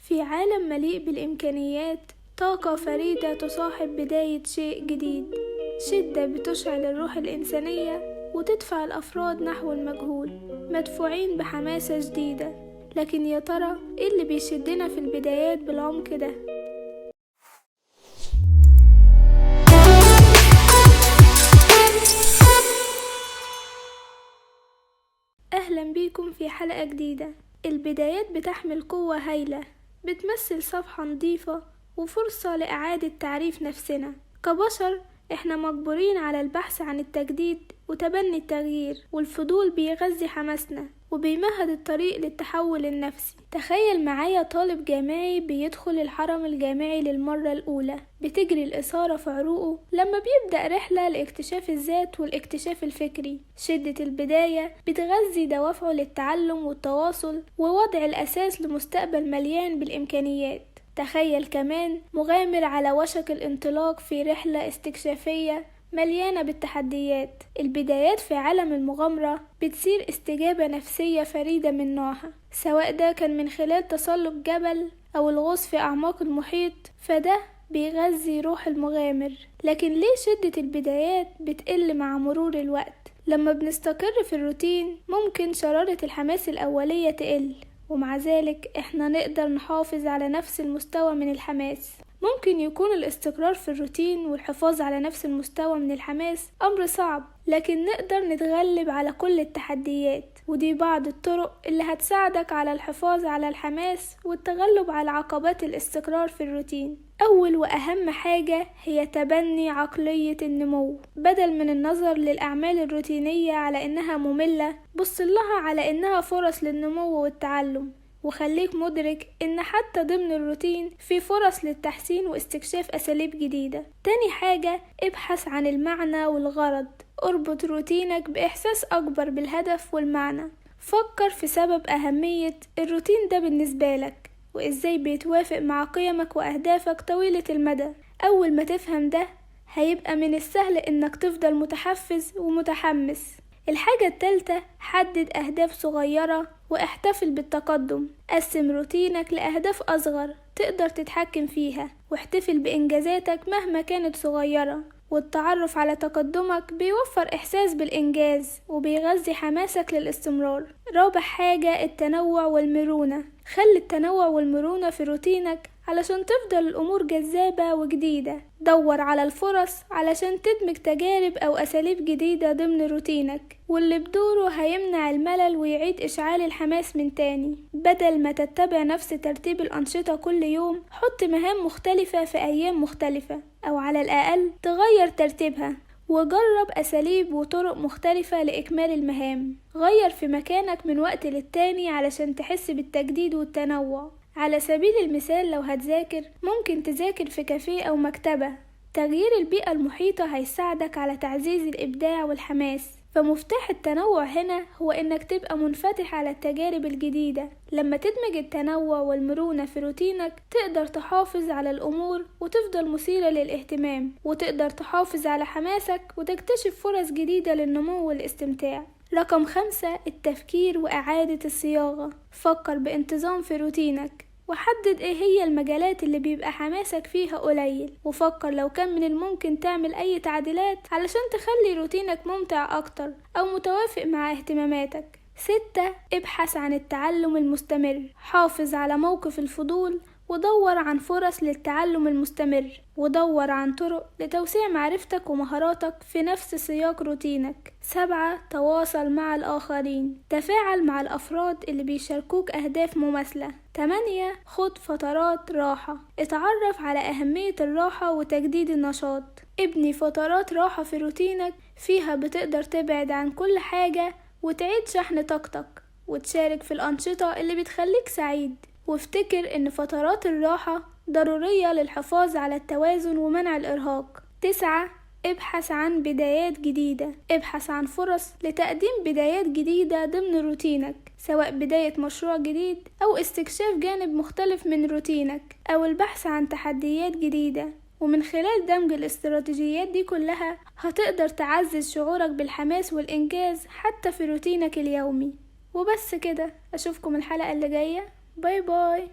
في عالم مليء بالإمكانيات، طاقة فريدة تصاحب بداية شيء جديد، شدة بتشعل الروح الإنسانية وتدفع الأفراد نحو المجهول، مدفوعين بحماسة جديدة. لكن يا ترى إيه اللي بيشدنا في البدايات بالعمق ده؟ أهلا بيكم في حلقة جديدة. البدايات بتحمل قوة هائلة، بتمثل صفحة نظيفة وفرصة لإعادة تعريف نفسنا كبشر. احنا مجبورين على البحث عن التجديد وتبني التغيير، والفضول بيغذي حماسنا وبيمهد الطريق للتحول النفسي. تخيل معايا طالب جامعي بيدخل الحرم الجامعي للمرة الأولى، بتجري الإثارة في عروقه لما بيبدأ رحلة لاكتشاف الذات والاكتشاف الفكري. شدة البداية بتغذي دوافعه للتعلم والتواصل ووضع الأساس لمستقبل مليان بالإمكانيات. تخيل كمان مغامر على وشك الانطلاق في رحلة استكشافية مليانة بالتحديات. البدايات في عالم المغامرة بتثير استجابة نفسية فريدة من نوعها، سواء ده كان من خلال تسلق جبل أو الغوص في أعماق المحيط، فده بيغذي روح المغامر. لكن ليه شدة البدايات بتقل مع مرور الوقت؟ لما بنستقر في الروتين ممكن شرارة الحماس الأولية تقل، ومع ذلك احنا نقدر نحافظ على نفس المستوى من الحماس. ممكن يكون الاستقرار في الروتين والحفاظ على نفس المستوى من الحماس أمر صعب، لكن نقدر نتغلب على كل التحديات. ودي بعض الطرق اللي هتساعدك على الحفاظ على الحماس والتغلب على عقبات الاستقرار في الروتين. أول وأهم حاجة هي تبني عقلية النمو. بدل من النظر للأعمال الروتينية على إنها مملة، بص لها على إنها فرص للنمو والتعلم، وخليك مدرك إن حتى ضمن الروتين في فرص للتحسين واستكشاف أساليب جديدة. تاني حاجة، ابحث عن المعنى والغرض. اربط روتينك بإحساس أكبر بالهدف والمعنى. فكر في سبب أهمية الروتين ده بالنسبة لك، وإزاي بيتوافق مع قيمك وأهدافك طويلة المدى. أول ما تفهم ده هيبقى من السهل إنك تفضل متحفز ومتحمس. الحاجة التالتة، حدد أهداف صغيرة واحتفل بالتقدم. قسم روتينك لأهداف أصغر تقدر تتحكم فيها، واحتفل بإنجازاتك مهما كانت صغيرة. والتعرف على تقدمك بيوفر إحساس بالإنجاز وبيغذي حماسك للاستمرار. رابع حاجة، التنوع والمرونة. خلي التنوع والمرونة في روتينك علشان تفضل الأمور جذابة وجديدة. دور على الفرص علشان تدمج تجارب أو أساليب جديدة ضمن روتينك، واللي بدوره هيمنع الملل ويعيد إشعال الحماس من تاني. بدل ما تتبع نفس ترتيب الأنشطة كل يوم، حط مهام مختلفة في أيام مختلفة، أو على الأقل تغير ترتيبها، وجرب أساليب وطرق مختلفة لإكمال المهام. غير في مكانك من وقت للتاني علشان تحس بالتجديد والتنوع. على سبيل المثال، لو هتذاكر ممكن تذاكر في كافيه أو مكتبة. تغيير البيئة المحيطة هيساعدك على تعزيز الإبداع والحماس. فمفتاح التنوع هنا هو إنك تبقى منفتح على التجارب الجديدة. لما تدمج التنوع والمرونة في روتينك، تقدر تحافظ على الأمور وتفضل مثيرة للاهتمام، وتقدر تحافظ على حماسك وتكتشف فرص جديدة للنمو والاستمتاع. رقم 5، التفكير وإعادة الصياغة. فكر بانتظام في روتينك، وحدد ايه هي المجالات اللي بيبقى حماسك فيها قليل، وفكر لو كان من الممكن تعمل اي تعديلات علشان تخلي روتينك ممتع اكتر او متوافق مع اهتماماتك. 6، ابحث عن التعلم المستمر. حافظ على موقف الفضول ودور عن فرص للتعلم المستمر، ودور عن طرق لتوسيع معرفتك ومهاراتك في نفس سياق روتينك. 7، تواصل مع الآخرين. تفاعل مع الأفراد اللي بيشاركوك أهداف مماثلة. 8، خد فترات راحة. اتعرف على أهمية الراحة وتجديد النشاط. ابني فترات راحة في روتينك فيها بتقدر تبعد عن كل حاجة وتعيد شحن طاقتك، وتشارك في الأنشطة اللي بتخليك سعيد. وافتكر ان فترات الراحة ضرورية للحفاظ على التوازن ومنع الإرهاق. 9، ابحث عن بدايات جديدة. ابحث عن فرص لتقديم بدايات جديدة ضمن روتينك، سواء بداية مشروع جديد أو استكشاف جانب مختلف من روتينك، أو البحث عن تحديات جديدة. ومن خلال دمج الاستراتيجيات دي كلها هتقدر تعزز شعورك بالحماس والإنجاز حتى في روتينك اليومي. وبس كده، أشوفكم الحلقة اللي جاية. باي باي.